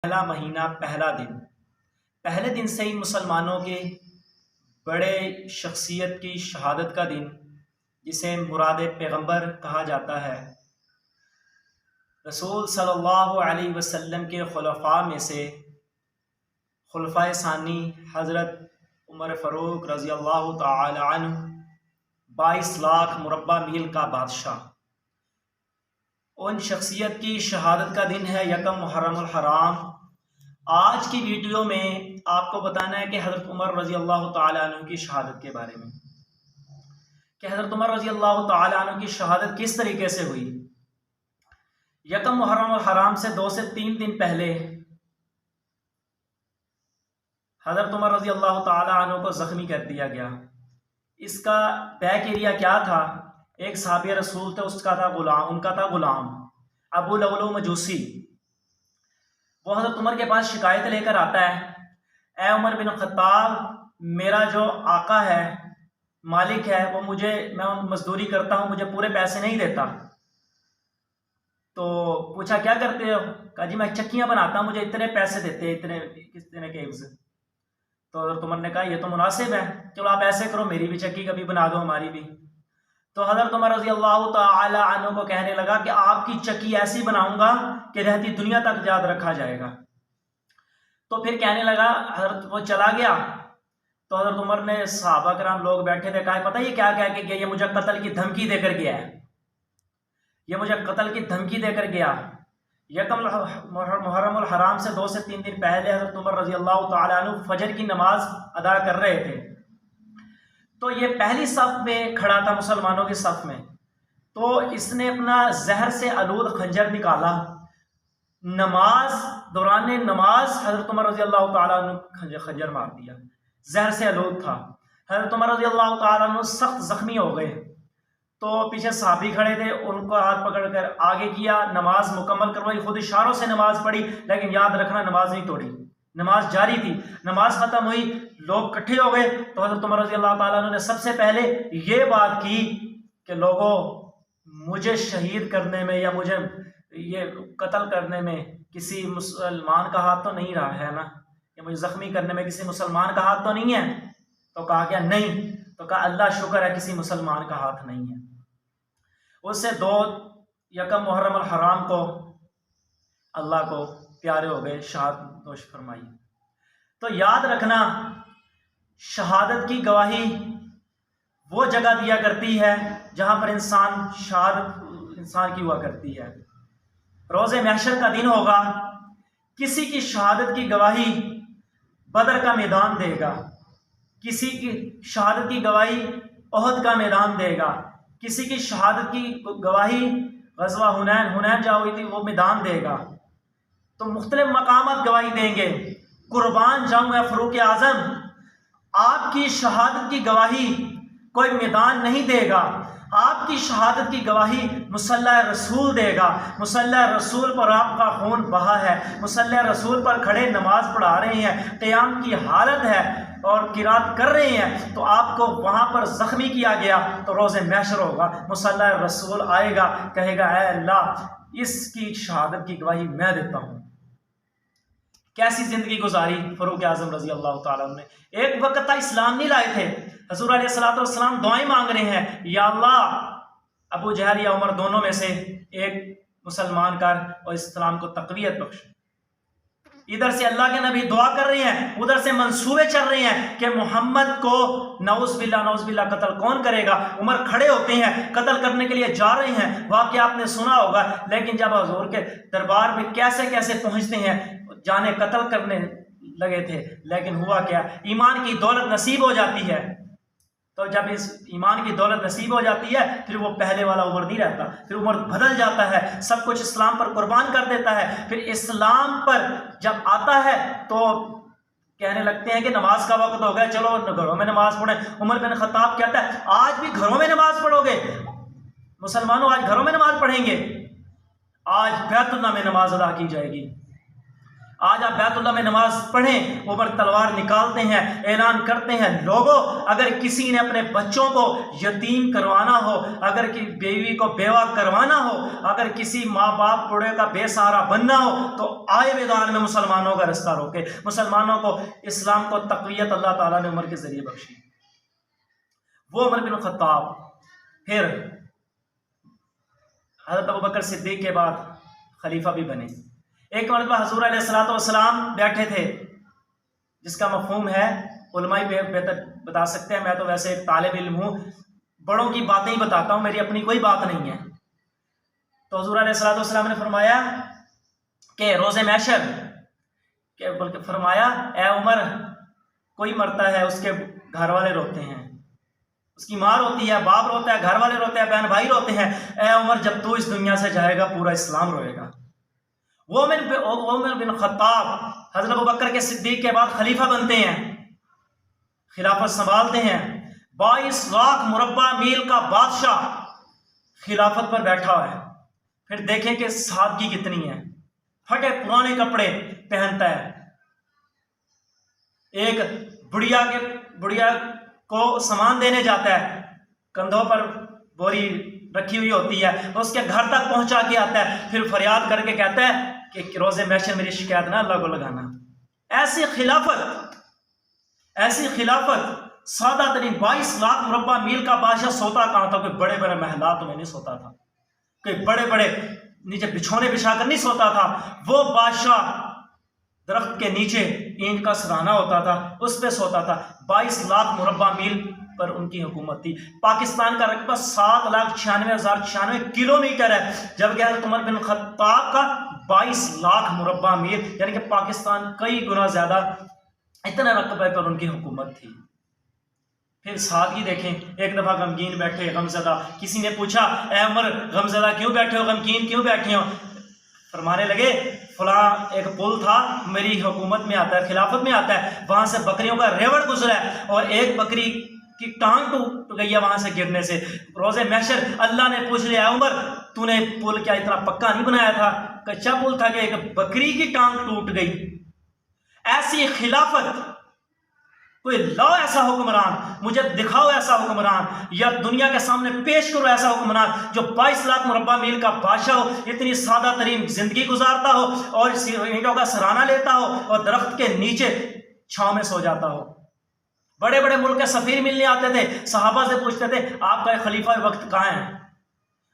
پہلا مہینہ پہلے دن سے ہی مسلمانوں کے بڑے شخصیت کی شہادت کا دن، جسے مراد پیغمبر کہا جاتا ہے، رسول صلی اللہ علیہ وسلم کے خلفاء میں سے خلفائے ثانی حضرت عمر فاروق رضی اللہ تعالی عنہ 22 لاکھ مربع میل کا بادشاہ، ان شخصیت کی شہادت کا دن ہے یکم محرم الحرام۔ آج کی ویڈیو میں آپ کو بتانا ہے کہ حضرت عمر رضی اللہ تعالی عنہ کی شہادت کے بارے میں، کہ حضرت عمر رضی اللہ تعالی عنہ کی شہادت کس طریقے سے ہوئی۔ یکم محرم الحرام سے 2 سے 3 دن پہلے حضرت عمر رضی اللہ تعالی عنہ کو زخمی کر دیا گیا۔ اس کا بیک ایریا کیا تھا؟ ایک صحابی رسول تھے، ان کا تھا غلام ابو لؤلؤ مجوسی۔ وہ حضرت عمر کے پاس شکایت لے کر آتا ہے، اے عمر بن خطاب، میرا جو آقا ہے، مالک ہے، وہ میں مزدوری کرتا ہوں، مجھے پورے پیسے نہیں دیتا۔ تو پوچھا کیا کرتے ہو؟ کہا جی میں چکیاں بناتا ہوں، مجھے اتنے پیسے دیتے، اتنے کے عوض۔ تو حضرت عمر نے کہا یہ تو مناسب ہے، چلو آپ ایسے کرو، میری بھی چکی کبھی بنا دو، ہماری بھی۔ تو حضرت عمر رضی اللہ تعالی عنہ کو کہنے لگا کہ آپ کی چکی ایسی بناؤں گا کہ رہتی دنیا تک یاد رکھا جائے گا۔ تو پھر کہنے لگا، حضرت وہ چلا گیا تو حضرت عمر نے، صحابہ کرام لوگ بیٹھے تھے، کہا پتہ یہ کیا کہہ کے گیا؟ یہ مجھے قتل کی دھمکی دے کر گیا ہے، یہ مجھے قتل کی دھمکی دے کر گیا۔ یکم محرم الحرام سے 2 سے 3 دن پہلے حضرت عمر رضی اللہ تعالی عنہ فجر کی نماز ادا کر رہے تھے۔ تو یہ پہلی صف میں کھڑا تھا، مسلمانوں کی صف میں۔ تو اس نے اپنا زہر سے آلود خنجر نکالا، دوران نماز حضرت عمر رضی اللہ تعالیٰ عنہ خنجر مار دیا، زہر سے آلود تھا۔ حضرت عمر رضی اللہ تعالیٰ عنہ سخت زخمی ہو گئے۔ تو پیچھے صحابی کھڑے تھے، ان کو ہاتھ پکڑ کر آگے کیا، نماز مکمل کروائی، خود اشاروں سے نماز پڑھی، لیکن یاد رکھنا نماز نہیں توڑی، نماز جاری تھی۔ نماز ختم ہوئی، لوگ اکٹھے ہو گئے، تو حضرت عمر رضی اللہ تعالیٰ عنہ نے سب سے پہلے یہ بات کی کہ لوگوں، مجھے شہید کرنے میں یا مجھے یہ قتل کرنے میں کسی مسلمان کا ہاتھ تو نہیں رہا ہے نا، کہ مجھے زخمی کرنے میں کسی مسلمان کا ہاتھ تو نہیں ہے؟ تو کہا کہ نہیں۔ تو کہا اللہ شکر ہے کسی مسلمان کا ہاتھ نہیں ہے۔ اس سے 2 یکم محرم الحرام کو اللہ کو پیارے ہو گئے، شہادت نوش فرمائی۔ تو یاد رکھنا، شہادت کی گواہی وہ جگہ دیا کرتی ہے جہاں پر شہادت انسان کی ہوا کرتی ہے۔ روز محشر کا دن ہوگا، کسی کی شہادت کی گواہی بدر کا میدان دے گا، کسی کی شہادت کی گواہی احد کا میدان دے گا، کسی کی شہادت کی گواہی غزوہ حنین جا ہوئی تھی وہ میدان دے گا۔ تو مختلف مقامات گواہی دیں گے۔ قربان جاؤں اے فاروق اعظم، آپ کی شہادت کی گواہی کوئی میدان نہیں دے گا، آپ کی شہادت کی گواہی مصلی رسول دے گا۔ مصلی رسول پر آپ کا خون بہا ہے، مصلی رسول پر کھڑے نماز پڑھا رہے ہیں، قیام کی حالت ہے اور قرات کر رہے ہیں، تو آپ کو وہاں پر زخمی کیا گیا تو روز محشر ہوگا، مصلی رسول آئے گا، کہے گا اے اللہ اس کی شہادت کی گواہی میں دیتا ہوں۔ کیسی زندگی گزاری فاروق اعظم رضی اللہ تعالیٰ عنہ نے۔ ایک وقت تھا اسلام نہیں لائے تھے، حضور علیہ الصلوۃ والسلام دعائیں مانگ رہے ہیں، یا اللہ ابو جہل یا عمر دونوں میں سے ایک مسلمان کر اور اسلام کو تقویت بخش۔ ادھر سے اللہ کے نبی دعا کر رہے ہیں، ادھر سے منصوبے چل رہے ہیں کہ محمد کو نعوذ باللہ قتل کون کرے گا۔ عمر کھڑے ہوتے ہیں، قتل کرنے کے لیے جا رہے ہیں، واقعہ آپ نے سنا ہوگا، لیکن جب حضور کے دربار میں کیسے کیسے پہنچتے ہیں، جانے قتل کرنے لگے تھے، لیکن ہوا کیا؟ ایمان کی دولت نصیب ہو جاتی ہے۔ تو جب اس ایمان کی دولت نصیب ہو جاتی ہے، پھر وہ پہلے والا عمر نہیں رہتا، پھر عمر بدل جاتا ہے، سب کچھ اسلام پر قربان کر دیتا ہے۔ پھر اسلام پر جب آتا ہے تو کہنے لگتے ہیں کہ نماز کا وقت ہو گیا، چلو گھروں میں نماز پڑھیں۔ عمر بن خطاب کہتا ہے آج بھی گھروں میں نماز پڑھو گے مسلمانوں؟ آج گھروں میں نماز پڑھیں گے؟ آج بیت اللہ میں نماز ادا کی جائے گی، آج آپ بیت اللہ میں نماز پڑھیں، عمر تلوار نکالتے ہیں، اعلان کرتے ہیں، لوگوں اگر کسی نے اپنے بچوں کو یتیم کروانا ہو، اگر بیوی کو بیوہ کروانا ہو، اگر کسی ماں باپ بوڑھے کا بے سہارا بننا ہو، تو آئے میدان میں مسلمانوں کا رستہ روکے۔ مسلمانوں کو، اسلام کو تقویت اللہ تعالیٰ نے عمر کے ذریعے بخشی۔ وہ عمر بن الخطاب پھر حضرت ابوبکر صدیق کے بعد خلیفہ بھی بنے۔ ایک مرتبہ حضور علیہ السلام بیٹھے تھے، جس کا مفہوم ہے علماء بہتر بتا سکتے ہیں، میں تو ویسے ایک طالب علم ہوں، بڑوں کی باتیں ہی بتاتا ہوں، میری اپنی کوئی بات نہیں ہے۔ تو حضور علیہ السلام نے فرمایا کہ روز محشر کہ بلکہ فرمایا اے عمر، کوئی مرتا ہے اس کے گھر والے روتے ہیں، اس کی ماں روتی ہے، باپ روتا ہے، گھر والے روتے ہیں، بہن بھائی روتے ہیں، اے عمر جب تو اس دنیا سے جائے گا پورا اسلام روئے گا۔ وہ عمر بن خطاب حضرت ابوبکر کے صدیق کے بعد خلیفہ بنتے ہیں، خلافت سنبھالتے ہیں۔ 22 لاکھ مربع میل کا بادشاہ خلافت پر بیٹھا ہے۔ پھر دیکھیں کہ سادگی کتنی ہے، پھٹے پرانے کپڑے پہنتا ہے، ایک بڑھیا کو سامان دینے جاتا ہے، کندھوں پر بوری رکھی ہوئی ہوتی ہے، اس کے گھر تک پہنچا کے آتا ہے، پھر فریاد کر کے کہتا ہے کہ روز محشر میری شکایت نہ اللہ کو لگانا۔ ایسی خلافت سادہ ترین 22 لاکھ مربع میل کا بادشاہ سوتا کہاں تھا؟ کوئی بڑے بڑے محلات میں نہیں سوتا تھا، کوئی بڑے بڑے نیچے بچھونے بچھا کر نہیں سوتا تھا۔ وہ بادشاہ درخت کے نیچے اینٹ کا سرانہ ہوتا تھا، اس پہ سوتا تھا۔ 22 لاکھ مربع میل پر ان کی حکومت تھی۔ پاکستان کا رقبہ 7,96,096 کلومیٹر ہے، جبکہ حضرت عمر بن خطاب کا 22 لاکھ مربع میل، یعنی کہ پاکستان کئی گنا زیادہ، اتنا رقبے پر ان کی حکومت تھی۔ پھر سادگی دیکھیں، ایک دفعہ غمگین بیٹھے، غمزدہ، کسی نے پوچھا اے عمر غمزدہ کیوں بیٹھے ہو، غمگین کیوں بیٹھے ہو؟ فرمانے لگے فلاں ایک پل تھا، میری حکومت میں آتا ہے، خلافت میں آتا ہے، وہاں سے بکریوں کا ریوڑ گزرا ہے اور ایک بکری کی ٹانگ ٹوٹ گئی ہے وہاں سے گرنے سے۔ روز محشر اللہ نے پوچھ لیا عمر تو نے پل کیا اتنا پکا نہیں بنایا تھا؟ کچا پل تھا کہ ایک بکری کی ٹانگ ٹوٹ گئی۔ ایسی خلافت، کوئی لاؤ ایسا حکمران، مجھے دکھاؤ ایسا حکمران، یا دنیا کے سامنے پیش کرو ایسا حکمران جو 22 لاکھ مربع میل کا بادشاہ ہو، اتنی سادہ ترین زندگی گزارتا ہو اور اینٹوں کا سرانہ لیتا ہو اور درخت کے نیچے چھاؤں میں سو جاتا ہو۔ بڑے بڑے ملک کے سفیر ملنے آتے تھے، صحابہ سے پوچھتے تھے آپ کا خلیفہ وقت کہاں ہے،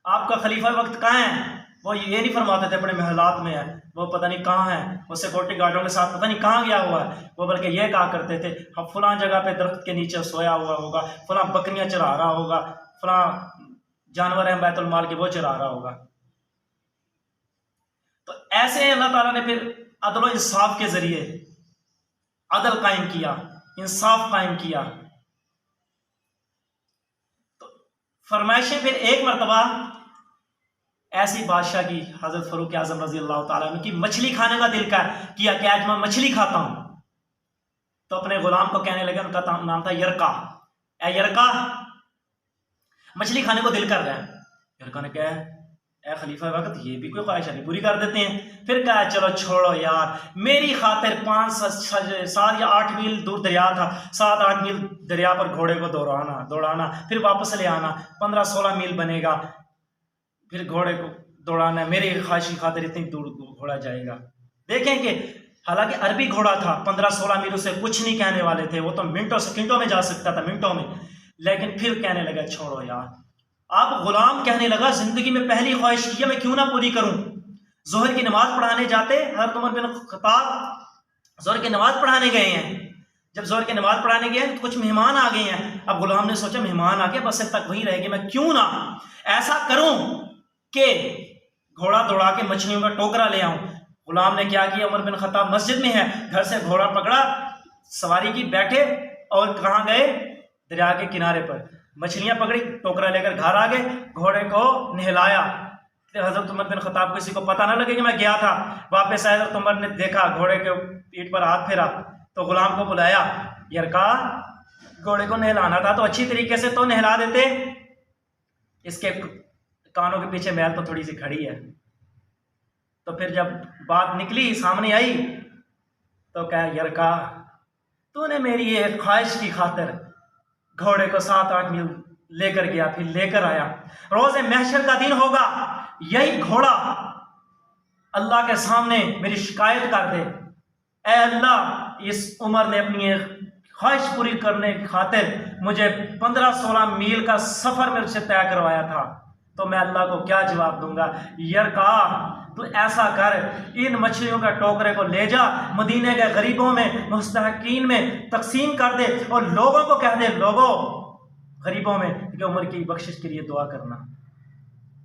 آپ کا خلیفہ وقت کہاں ہے؟ وہ یہ نہیں فرماتے تھے اپنے محلات میں ہے، وہ پتہ نہیں کہاں ہے، وہ سیکورٹی گارڈوں کے ساتھ پتہ نہیں کہاں گیا ہوا ہے، وہ بلکہ یہ کہا کرتے تھے اب فلاں جگہ پہ درخت کے نیچے سویا ہوا ہوگا، فلاں بکریاں چرا رہا ہوگا، فلاں جانور ہیں بیت المال کے وہ چرا رہا ہوگا۔ تو ایسے اللہ تعالیٰ نے پھر عدل و انصاف کے ذریعے عدل قائم کیا، انصاف قائم کیا۔ تو فرمائشیں پھر ایک مرتبہ ایسی بادشاہ کی، حضرت فاروق اعظم رضی اللہ تعالیٰ عنہ کی مچھلی کھانے کا دل کیا کہ آج میں مچھلی کھاتا ہوں، تو اپنے غلام کو کہنے لگے، ان کا نام تھا یرکا، اے یرکا مچھلی کھانے کو دل کر رہا ہے۔ یرکا نے کہا اے خلیفہ وقت یہ بھی کوئی خواہش نہیں پوری کر دیتے ہیں۔ پھر کہا چلو چھوڑو یار، میری خاطر 7 یا 8 میل دور دریا تھا، 7-8 میل دریا پر گھوڑے کو دوڑانا، پھر واپس لے آنا، 15-16 میل بنے گا، پھر گھوڑے کو دوڑانا ہے، میری خواہش کی خاطر اتنی دور گھوڑا جائے گا۔ دیکھیں کہ حالانکہ عربی گھوڑا تھا، 15-16 میل اسے کچھ نہیں کہنے والے تھے، وہ تو منٹوں سیکنڈوں میں جا سکتا تھا، منٹوں میں، لیکن پھر کہنے لگا چھوڑو یار۔ اب غلام کہنے لگا زندگی میں پہلی خواہش کی ہے میں کیوں نہ پوری کروں۔ ظہر کی نماز پڑھانے جاتے، حضرت عمر بن خطاب ظہر کی نماز پڑھانے گئے ہیں، جب ظہر کی نماز پڑھانے گئے تو کچھ مہمان آ گئے ہیں۔ اب غلام نے سوچا مہمان آ گئے بس اب تک وہی رہے گی، میں کیوں نہ ایسا کروں کہ گھوڑا دوڑا کے مچھلیوں کا ٹوکرا لے آؤں۔ غلام نے کیا کیا، عمر بن خطاب مسجد میں ہے، گھر سے گھوڑا پکڑا، سواری کی، بیٹھے اور کہاں گئے؟ دریا کے کنارے پر، مچھلیاں پکڑی، ٹوکرا لے کر گھر آ گئے، گھوڑے کو نہلایا۔ حضرت عمر بن خطاب کسی کو پتہ نہ لگے کہ میں گیا تھا۔ واپس آئے، حضرت عمر نے دیکھا گھوڑے کے پیٹھ پر ہاتھ پھیرا تو غلام کو بلایا، یرکا گھوڑے کو نہلانا تھا تو اچھی طریقے سے تو نہلا دیتے، اس کے کانوں کے پیچھے میل تو تھوڑی سی کھڑی ہے۔ تو پھر جب بات نکلی، سامنے آئی، تو کہا یرکا تو نے میری ایک خواہش کی خاطر گھوڑے کو 7-8 میل لے کر گیا، پھر لے کر آیا، روز محشر کا دن ہوگا، یہی گھوڑا اللہ کے سامنے میری شکایت کر دے، اے اللہ اس عمر نے اپنی ایک خواہش پوری کرنے کی خاطر مجھے 15-16 میل کا سفر میرے سے طے کروایا تھا، تو میں اللہ کو کیا جواب دوں گا؟ یرکا تو ایسا کر، ان مچھلیوں کے ٹوکرے کو لے جا، مدینے کے غریبوں میں، مستحقین میں تقسیم کر دے، اور لوگوں کو کہہ دے، لوگوں غریبوں میں کہ عمر کی بخشش کے لیے دعا کرنا۔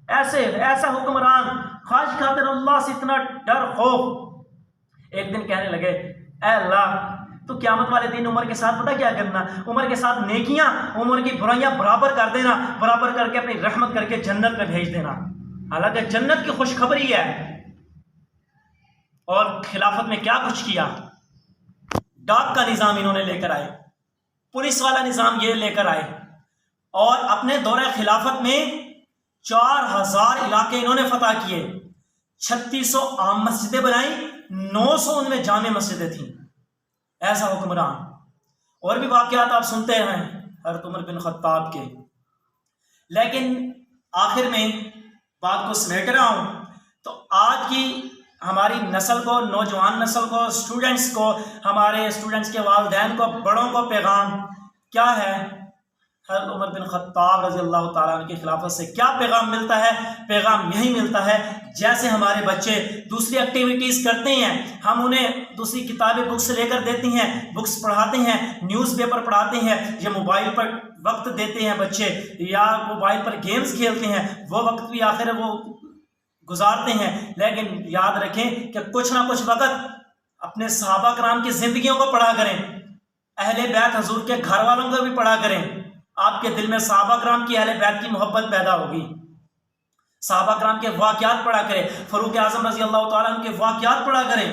ایسا حکمران، خواہش خاطر اللہ سے اتنا ڈر خوف۔ ایک دن کہنے لگے، اے اللہ تو قیامت والے دن عمر کے ساتھ پتہ کیا کرنا؟ عمر کے ساتھ نیکیاں، عمر کی برائیاں برابر کر دینا، برابر کر کے اپنی رحمت کر کے جنت میں بھیج دینا۔ حالانکہ جنت کی خوشخبری ہے، اور خلافت میں کیا کچھ کیا؟ ڈاک کا نظام انہوں نے لے کر آئے، پولیس والا نظام یہ لے کر آئے، اور اپنے دورہ خلافت میں 4000 علاقے انہوں نے فتح کیے، 3600 عام مسجدیں بنائیں، 900 ان میں جامع مسجدیں تھیں۔ ایسا حکمران۔ اور بھی واقعات آپ سنتے ہیں حضرت عمر بن خطاب کے، لیکن آخر میں بات کو سمیٹ رہا ہوں تو آج کی ہماری نسل کو، نوجوان نسل کو، اسٹوڈنٹس کو، ہمارے اسٹوڈنٹس کے والدین کو، بڑوں کو پیغام کیا ہے؟ حضرت عمر بن خطاب رضی اللہ تعالیٰ عنہ کی خلافت سے کیا پیغام ملتا ہے؟ پیغام یہی ملتا ہے، جیسے ہمارے بچے دوسری ایکٹیویٹیز کرتے ہیں، ہم انہیں دوسری کتابیں بکس لے کر دیتے ہیں، بکس پڑھاتے ہیں، نیوز پیپر پڑھاتے ہیں، یا موبائل پر وقت دیتے ہیں بچے، یا موبائل پر گیمز کھیلتے ہیں، وہ وقت بھی آخر وہ گزارتے ہیں۔ لیکن یاد رکھیں کہ کچھ نہ کچھ وقت اپنے صحابہ کرام کی زندگیوں کو پڑھا کریں، اہل بیت حضور کے گھر والوں کو بھی پڑھا کریں۔ آپ کے دل میں صحابہ کرام کی، اہل بیت کی محبت پیدا ہوگی۔ صحابہ کرام کے واقعات پڑھا کریں، فاروق اعظم رضی اللہ تعالیٰ عنہ کے واقعات پڑھا کریں۔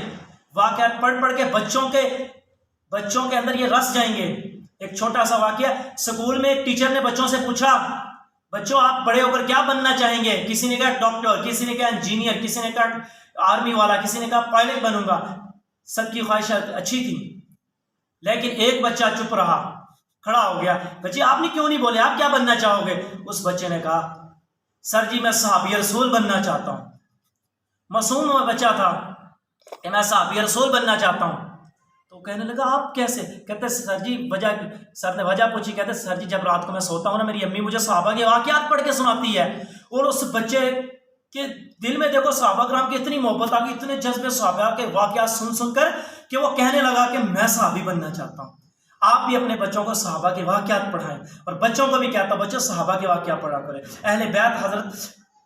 واقعات پڑھ کے بچوں کے اندر یہ رس جائیں گے۔ ایک چھوٹا سا واقعہ، سکول میں ایک ٹیچر نے بچوں سے پوچھا، بچوں آپ بڑے ہو کر کیا بننا چاہیں گے؟ کسی نے کہا ڈاکٹر، کسی نے کہا انجینئر، کسی نے کہا آرمی والا، کسی نے کہا پائلٹ بنوں گا۔ سب کی خواہشات اچھی تھی، لیکن ایک بچہ چپ رہا، کھڑا ہو گیا، بچے آپ نے کیوں نہیں بولے، آپ کیا بننا چاہو گے؟ اس بچے نے کہا، سر جی میں صحابی رسول بننا چاہتا ہوں۔ معصوم وہ بچہ تھا کہ میں صحابی رسول بننا چاہتا ہوں۔ تو کہنے لگا آپ کیسے؟ کہتے سر جی سر نے وجہ پوچھی، کہتے سر جی جب رات کو میں سوتا ہوں نا، میری امی مجھے صحابہ کے واقعات پڑھ کے سناتی ہے، اور اس بچے کے دل میں دیکھو صحابہ کرام کی اتنی محبت آ گئی، اتنے جذبے صحابہ کے واقعات سن کر کہ وہ کہنے لگا کہ میں صحابی بننا چاہتا ہوں۔ آپ بھی اپنے بچوں کو صحابہ کے واقعات پڑھائیں، اور بچوں کو بھی کہتا بچوں صحابہ کے واقعات پڑھا کریں، اہل بیت حضرت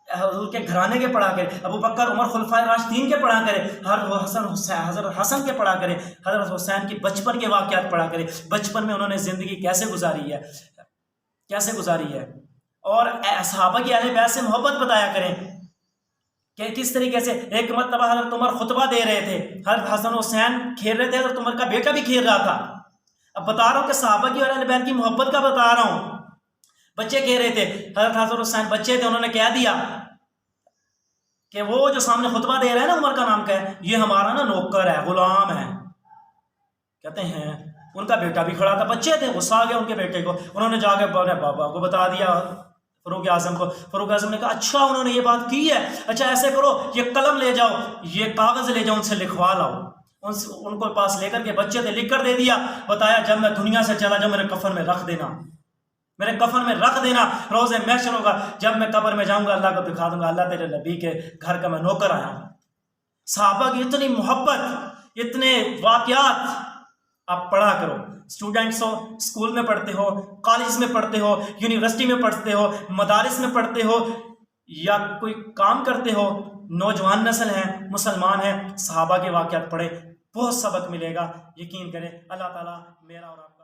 حضور کے گھرانے کے پڑھا کرے، ابو بکر عمر خلفائے راشدین کے پڑھا کرے، حضرت حسن کے پڑھا کرے، حضرت حسین کی بچپن کے واقعات پڑھا کرے، بچپن میں انہوں نے زندگی کیسے گزاری ہے، اور صحابہ کی اہل بیت سے محبت بتایا کریں کہ کس طریقے سے۔ ایک مرتبہ حضرت عمر خطبہ دے رہے تھے، حضرت حسن حسین کھیل رہے تھے، حضرت عمر کا بیٹا بھی کھیل رہا تھا۔ اب بتا رہا ہوں کہ صحابہ کی اور اہل بیت کی محبت کا بتا رہا ہوں۔ بچے کہہ رہے تھے، حضرت حسن حسین بچے تھے، انہوں نے کہہ دیا کہ وہ جو سامنے خطبہ دے رہے ہیں نا، عمر کا نام کا ہے، یہ ہمارا نا نوکر ہے، غلام ہے۔ کہتے ہیں ان کا بیٹا بھی کھڑا تھا، بچے تھے، غصہ آ گیا ان کے بیٹے کو، انہوں نے جا کے بابا کو بتا دیا، فاروق اعظم کو۔ فاروق اعظم نے کہا اچھا انہوں نے یہ بات کی ہے، اچھا ایسے کرو یہ قلم لے جاؤ، یہ کاغذ لے جاؤ، ان سے لکھوا لاؤ۔ ان کو پاس لے کر کے بچے تھے، لکھ کر دے دیا، بتایا جب میں دنیا سے چلا جاؤں میرے کفن میں رکھ دینا، میرے کفن میں رکھ دینا، روز محشر ہوگا، جب میں قبر میں جاؤں گا اللہ کو دکھا دوں گا اللہ تیرے نبی کے گھر کا میں نوکر آیا ہوں۔ صحابہ کی اتنی محبت، اتنے واقعات آپ پڑھا کرو۔ اسٹوڈنٹس ہو، اسکول میں پڑھتے ہو، کالج میں پڑھتے ہو، یونیورسٹی میں پڑھتے ہو، مدارس میں پڑھتے ہو، یا کوئی کام کرتے ہو، نوجوان نسل ہیں، مسلمان ہیں، صحابہ کے واقعات پڑھے، بہت سبق ملے گا، یقین کریں۔ اللہ تعالیٰ میرا اور آپ